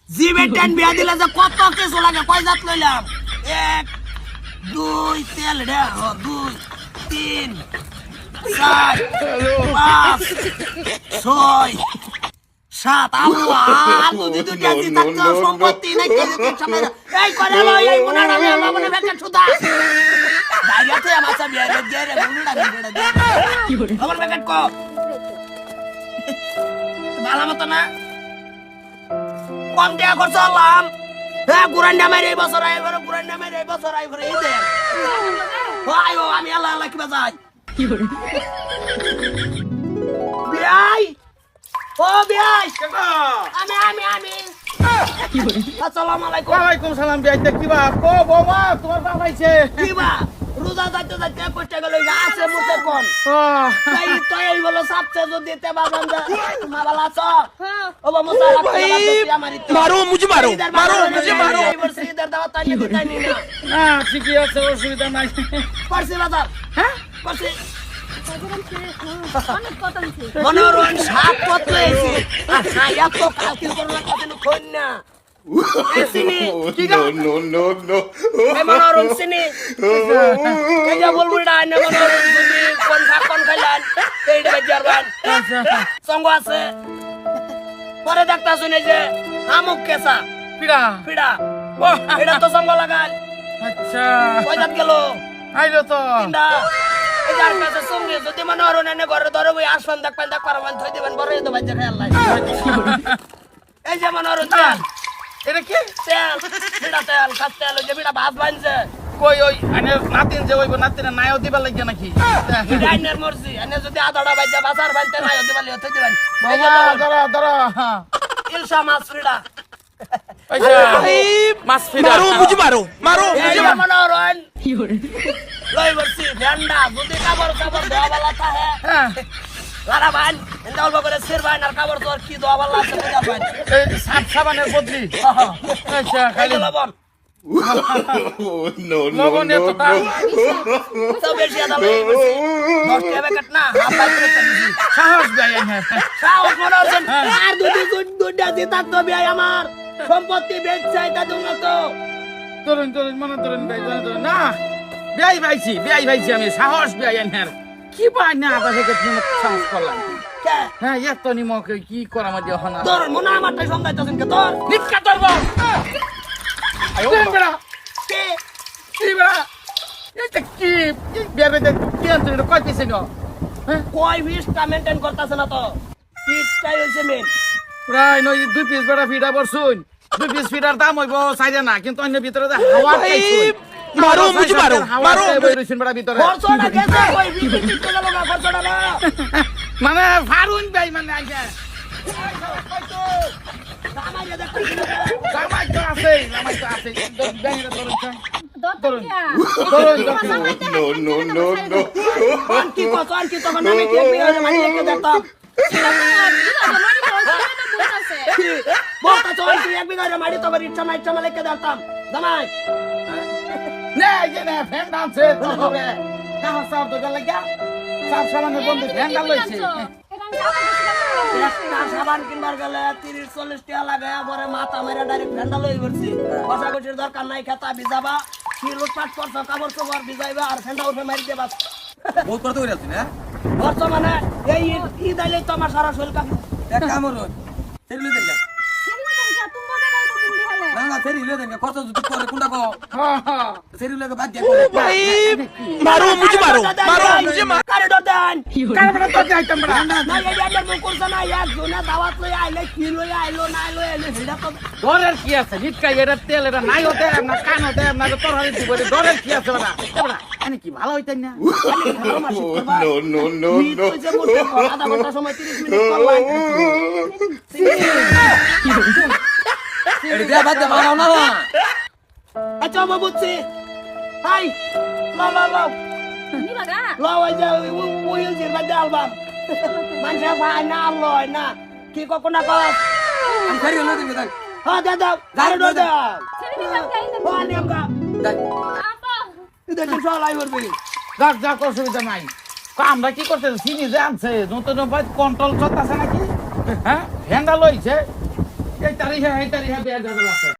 জিবেটেন বিয়া দিলে যে কত কিছু লাগে কয় জাত লইলাম 1 2 তেল রে 2 3 4 5 6 7 আল্লাহ দুই দুইটা জিতাত সম্পত্তি নাই কেজি সময় এই করে লই এই মোনাটা আমি আল্লাহ বলে বেকে সুদা দাইয়াতে আমাসা বিয়া রে রে মুনুডা গেড়া দে কি করে আমার বেকেট কো ভালো মত না কম টাকা খরচ হলাম হ্যাঁ গুরান নামের এই বছর আইবার গুরান নামের এই বছর আইবার এই দে আয়ো আমি আল্লাহ আল্লাহ কি বাজাই কি করে বিয়াই ও বিয়াই আমি কি করে আসসালামু আলাইকুম ওয়ালাইকুম সালাম বিয়াই দেখবা কো বাবা তোমার বাবা আইছে কিবা রোজা যাইতে যাইতে কষ্ট গেল আছে মুতে কোন তাই তো এই বলো সাথে যদি তে বাজান দা মা ভালো আছো ও বাবা মুসালা মারো মুঝে মারো এই বর্ষ ইদার দাওয়াত তাই নি না না ঠিকই আছে অসুবিধা নাই করছি বাজার হ্যাঁ করছি মনোরণ সাত পত্র এসে এত কালকে করলাম কত খোন না মনোরণ চিনি এই যে বলবো না মনোরণ যদি কোন কোন খাইলেন এইটা বেজারবান সঙ্গ আছে পরে দেখতা শুনে যে আমুক কেসা পিড়া পিড়া ও এটা তো সঙ্গ লাগাল আচ্ছা কয় দাঁত গেল আইলো তো তিনটা এই যার কাছে সঙ্গে যদি মনোরণ এনে ঘরে ধরে ওই আসন দেখবেন দেখ পারবেন থই দিবেন বড় তো বাচ্চা খাই আল্লাহ এই যে মনোরণ তেল এটা কি তেল বিড়া তেল কাজ তেল যে বিড়া ভাত বানছে কই ওই আনে নাতিন যে ওই নাতিন নাইও দিবা লাগে নাকি ডাইনার মরজি এনে যদি আদাড়া বাজা বাজার বানতে নাই হতে পারলে হতে দিবেন বাবা ধরো ইলশা মাছ ফিড়া পয়সা মাছ ফিরা মারো এই মনোরণ কি করে লই বসি ঠান্ডা যদি কাপড় ধোয়া বালা থাকে হ্যাঁ লারা বান এন্ড অল্প করে সির বান আর কাপড় তো কি ধোয়া বালা আছে বুঝা বান এই সাবানের বদলি আচ্ছা খালি লবণ লবণ এতটা তো বেশি আদা লই বসি 10 টাকা কাট না হাফ পাই করে দিছি সাহস দেয় না সাহস মনোরণ আর দুইটা জিতা তো ভাই আমার সম্পত্তি বেচ চাইতা দুনা তো তরুণ মনে তরুণ ভাই না বিয়াই ভাইছি আমি সাহস বিয়াই আনহার কি পাই না আদা থেকে তুমি সাহস করলাম কে হ্যাঁ এত নিমক কি করা মাঝে হনা তোর মনে আমারটাই সন্দেহতাছেন কে তোর নিকা ধরবো আয়ো বড়া কে কি বড়া এটা কি বেবে দেখ কি আনতে এটা কই পিছে গো হ্যাঁ কয় বিশটা মেইনটেইন করতেছ না তো পিসটাই হইছে মেইন প্রায় নয় 2 পিস বড়া ফিডা বরছুন 2 পিস ফিডার দাম হইবো চাইরে না কিন্তু অন্য ভিতরে হাওয়া খাইছুন মারো বইরছুন বড়া ভিতরে খরচটা গেছে কই বিশ টাকা লাগা খরচটা না মানে ফারুন ভাই মানে আইছে আমারে দেখ জামাই তো আছে ব্যাংকে তরুণ কোন কি তখন আমি কি বিয়ে মানি লিখে দিতাম বলতা চল তুই এক বিঘা মাটি তো ইচ্ছা না লিখে দিতাম জামাই নে যে ফ্যান ডান্সে তো হবে কাহা সাব তো লাগা সাব সাবানের বন্ধু ফ্যান ডাল লইছে একটা সাবান কিনবার গেলে 30-40 টাকা লাগায়া পরে মাথা মেরে ডাইরেক্ট ফ্যান্ডা লই পড়ছি কষাকষির দরকার নাই খেতা ভিজাবা কি লুটপাট করছো কাপড় চোপড় ভিজাইবা আর ফ্যান্ডা উঠে মারি দেবা বহুত করতে করে আছিস না বর্তমানে এই ঈদ আইলে তো আমার সারা শরীর কাঁপে এক কাম করুন সেরিলে দেন না সেরিলে দেন কত যদি করে কোনটা কো সেরিলে বাদ দিয়ে মারো মুঝে মারো কারে ডদান কারণ তো যাইতাম বড়া না এই আবার মুখ করছ না এক জনা দাওয়াত লই আইলে কি লই আইলো না লই আইলো হেডা তো ডরের কি আছে নিটকাই এটা তেল এটা নাই হতে না কান হতে না তরহারি দিব ডরের কি আছে বড়া বড়া আমি কি ভালো হইতাই না নো আধা ঘন্টা সময় 30 মিনিট করলাই এটা বাদ দে মারো না আচ্ছা বাবু বুঝছি হাই লাও নিবাগা লাও এই যে ওই যে বাদ অ্যালবাম মানসা ভাই না লয় না কি কো না কো আমি খারি হলো দেন দেন হ্যাঁ দাও গাড়ি দো দাও ছেড়ে দিলাম কাইন্দা হ্যাঁ নেমগা দেন আপা এটা কি সলাই করবি যা অসুবিধা নাই আমরা কি করতেছি চিনি যে আনছে নতুন কন্ট্রোল চলতেছে নাকি হ্যাঁ ভেন্ডা লইছে এই তারিখে বিয়া দাদা আছে